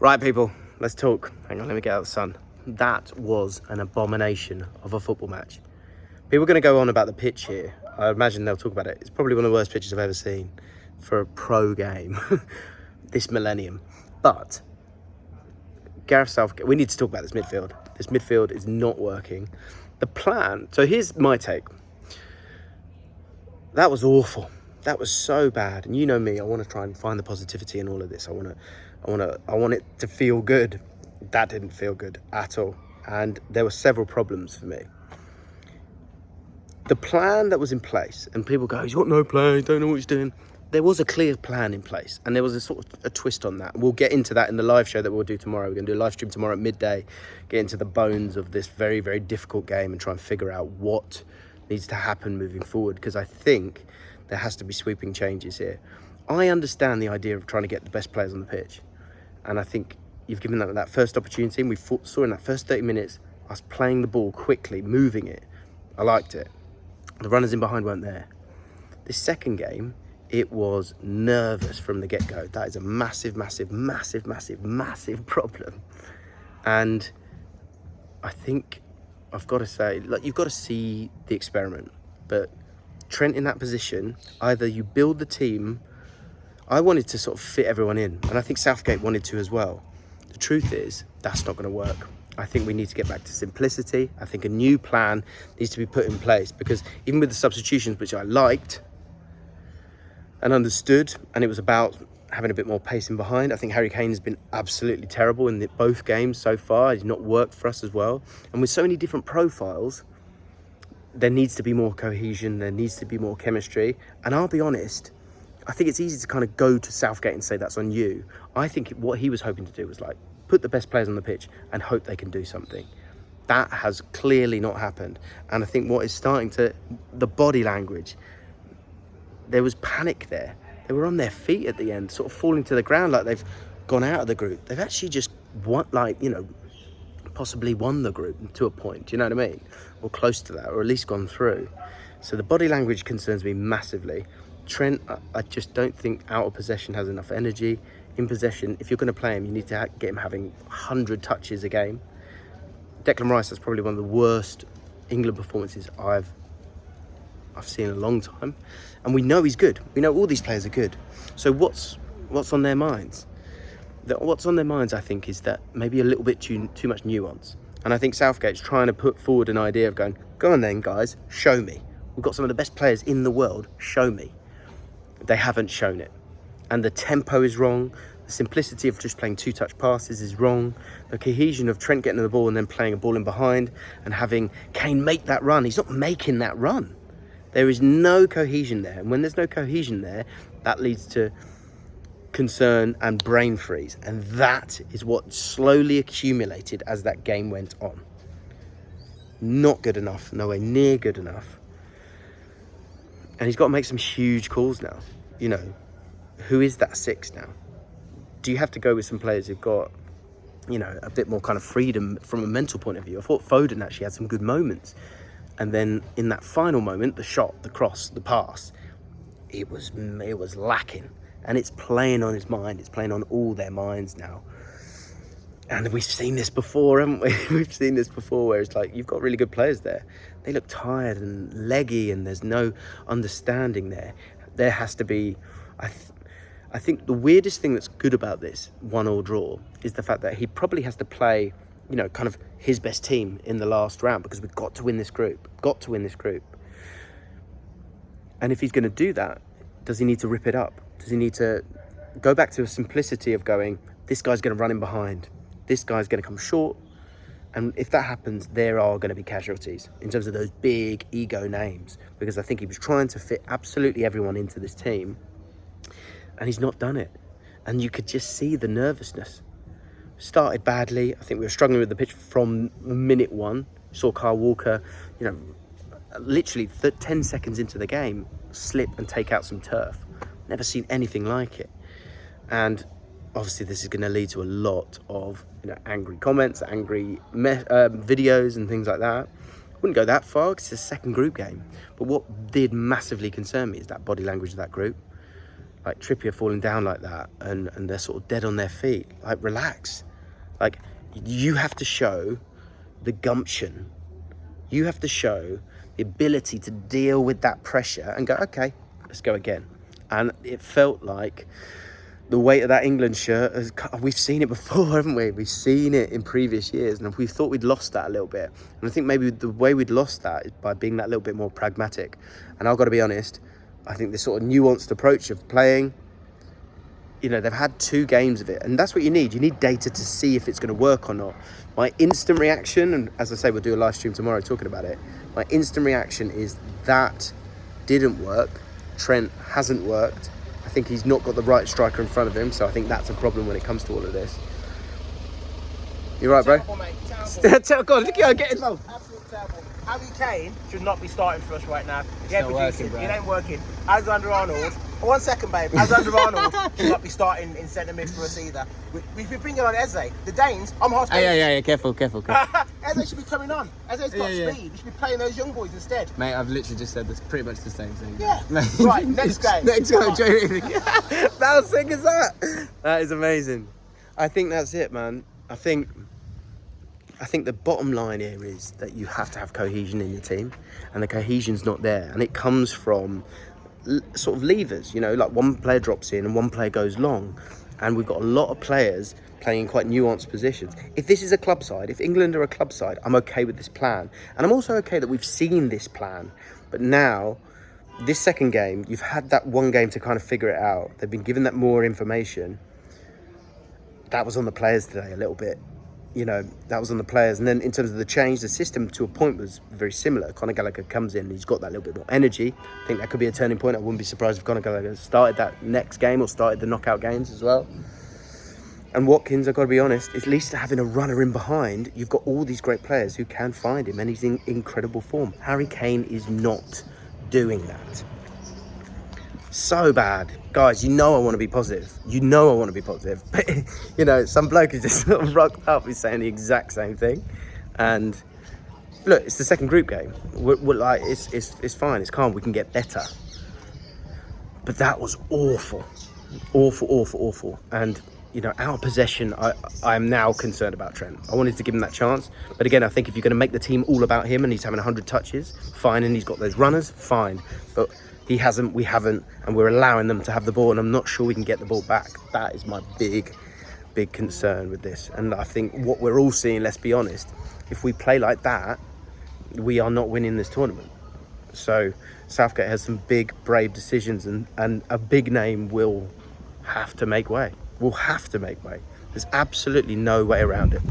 Right, people, let's talk. Hang on, let me get out the sun. That was an abomination of a football match. People are going to go on about the pitch here. I imagine they'll talk about it. It's probably one of the worst pitches I've ever seen for a pro game this millennium. But Gareth Southgate, we need to talk about this midfield. This midfield is not working. The plan, so here's my take. That was awful. That was so bad. And you know me, I want to try and find the positivity in all of this. I want it to feel good. That didn't feel good at all. And there were several problems for me. The plan that was in place, and people go, he's got no plan, don't know what he's doing. There was a clear plan in place, and there was a sort of a twist on that. We'll get into that in the live show that we'll do tomorrow. We're going to do a live stream tomorrow at midday, get into the bones of this very, very difficult game and try and figure out what needs to happen moving forward, because I think there has to be sweeping changes here. I understand the idea of trying to get the best players on the pitch, and I think you've given that first opportunity, and we saw in that first 30 minutes us playing the ball quickly, moving it. I liked it. The runners in behind weren't there. This second game, it was nervous from the get-go. That is a massive, massive, massive, massive, massive problem. And I think I've got to say, like, you've got to see the experiment. But Trent in that position, either you build the team. I wanted to sort of fit everyone in, and I think Southgate wanted to as well. The truth is, that's not going to work. I think we need to get back to simplicity. I think a new plan needs to be put in place, because even with the substitutions, which I liked and understood, and it was about having a bit more pace in behind, I think Harry Kane has been absolutely terrible in both games so far. He's not worked for us as well. And with so many different profiles, there needs to be more cohesion, there needs to be more chemistry. And I'll be honest, I think it's easy to kind of go to Southgate and say that's on you. I think what he was hoping to do was like put the best players on the pitch and hope they can do something. That has clearly not happened. And I think what is starting to, the body language, there was panic there. They were on their feet at the end, sort of falling to the ground like they've gone out of the group. They've actually just possibly won the group to a point, you know what I mean? Or close to that, or at least gone through. So the body language concerns me massively. Trent, I just don't think out of possession has enough energy. In possession, if you're going to play him, you need to get him having 100 touches a game. Declan Rice, that's probably one of the worst England performances I've seen in a long time. And we know he's good. We know all these players are good. So what's on their minds? What's on their minds, I think, is that maybe a little bit too much nuance. And I think Southgate's trying to put forward an idea of going, go on then, guys, show me. We've got some of the best players in the world, show me. They haven't shown it. And the tempo is wrong. The simplicity of just playing two-touch passes is wrong. The cohesion of Trent getting the ball and then playing a ball in behind and having Kane make that run. He's not making that run. There is no cohesion there. And when there's no cohesion there, that leads to concern and brain freeze. And that is what slowly accumulated as that game went on. Not good enough. Nowhere near good enough. And he's got to make some huge calls now. You know, who is that six now? Do you have to go with some players who've got, a bit more kind of freedom from a mental point of view? I thought Thogden actually had some good moments. And then in that final moment, the shot, the cross, the pass, it was lacking. And it's playing on his mind. It's playing on all their minds now. And we've seen this before, haven't we? We've seen this before where it's like, you've got really good players there. They look tired and leggy and there's no understanding there. There has to be, I think the weirdest thing that's good about this 1-1 draw is the fact that he probably has to play, kind of his best team in the last round, because we've got to win this group. And if he's going to do that, does he need to rip it up? Does he need to go back to a simplicity of going, this guy's going to run in behind, this guy's going to come short? And if that happens, there are going to be casualties in terms of those big ego names, because I think he was trying to fit absolutely everyone into this team, and he's not done it. And you could just see the nervousness. Started badly. I think we were struggling with the pitch from minute one. Saw Kyle Walker, literally 10 seconds into the game, slip and take out some turf. Never seen anything like it. And obviously this is going to lead to a lot of angry comments, angry videos and things like that. Wouldn't go that far because it's a second group game. But what did massively concern me is that body language of that group. like Trippier falling down like that, and they're sort of dead on their feet. Like, relax. Like, you have to show the gumption. You have to show the ability to deal with that pressure and go, okay, let's go again. And it felt like the weight of that England shirt, we've seen it before, haven't we? We've seen it in previous years, and we thought we'd lost that a little bit. And I think maybe the way we'd lost that is by being that little bit more pragmatic. And I've got to be honest, I think this sort of nuanced approach of playing, you know, they've had 2 games of it, and that's what you need. You need data to see if it's going to work or not. My instant reaction, and as I say, we'll do a live stream tomorrow talking about it, my instant reaction is that didn't work. Trent hasn't worked. I think he's not got the right striker in front of him, so I think that's a problem when it comes to all of this. You right, bro? Terrible, mate. Terrible. God, look at you, get involved. Absolutely terrible. Harry Kane should not be starting for us right now. It's not working, bro. It ain't working. Alexander-Arnold. 1 second, babe. Alexander-Arnold should not be starting in centre mid for us either. We've been bringing on Eze. The Danes, I'm half Danish. Yeah, careful. Eze should be coming on. Eze's got speed. We should be playing those young boys instead. Mate, I've literally just said this, pretty much the same thing. Yeah. Right, next game. Next game, How sick is that? That is amazing. I think that's it, man. I think the bottom line here is that you have to have cohesion in your team, and the cohesion's not there, and it comes from sort of levers, you know, like one player drops in and one player goes long, and we've got a lot of players playing in quite nuanced positions. If this is a club side, if England are a club side, I'm okay with this plan, and I'm also okay that we've seen this plan. But now, this second game, you've had that one game to kind of figure it out. They've been given that more information. That was on the players today a little bit. You know, that was on the players. And then in terms of the change, the system to a point was very similar. Conor Gallagher comes in, he's got that little bit more energy. I think that could be a turning point. I wouldn't be surprised if Conor Gallagher started that next game or started the knockout games as well. And Watkins, I've got to be honest, at least having a runner in behind, you've got all these great players who can find him, and he's in incredible form. Harry Kane is not doing that. So bad. Guys, you know I want to be positive. But, you know, some bloke is just sort of rocked up. He's saying the exact same thing. And look, it's the second group game. We're like, it's fine. It's calm. We can get better. But that was awful. Awful. And, you know, our possession, I'm now concerned about Trent. I wanted to give him that chance. But again, I think if you're going to make the team all about him and he's having 100 touches, fine. And he's got those runners, fine. But he hasn't, we haven't, and we're allowing them to have the ball, and I'm not sure we can get the ball back. That is my big concern with this. And I think what we're all seeing, let's be honest, if we play like that, we are not winning this tournament. So Southgate has some big, brave decisions, and a big name will have to make way. There's absolutely no way around it.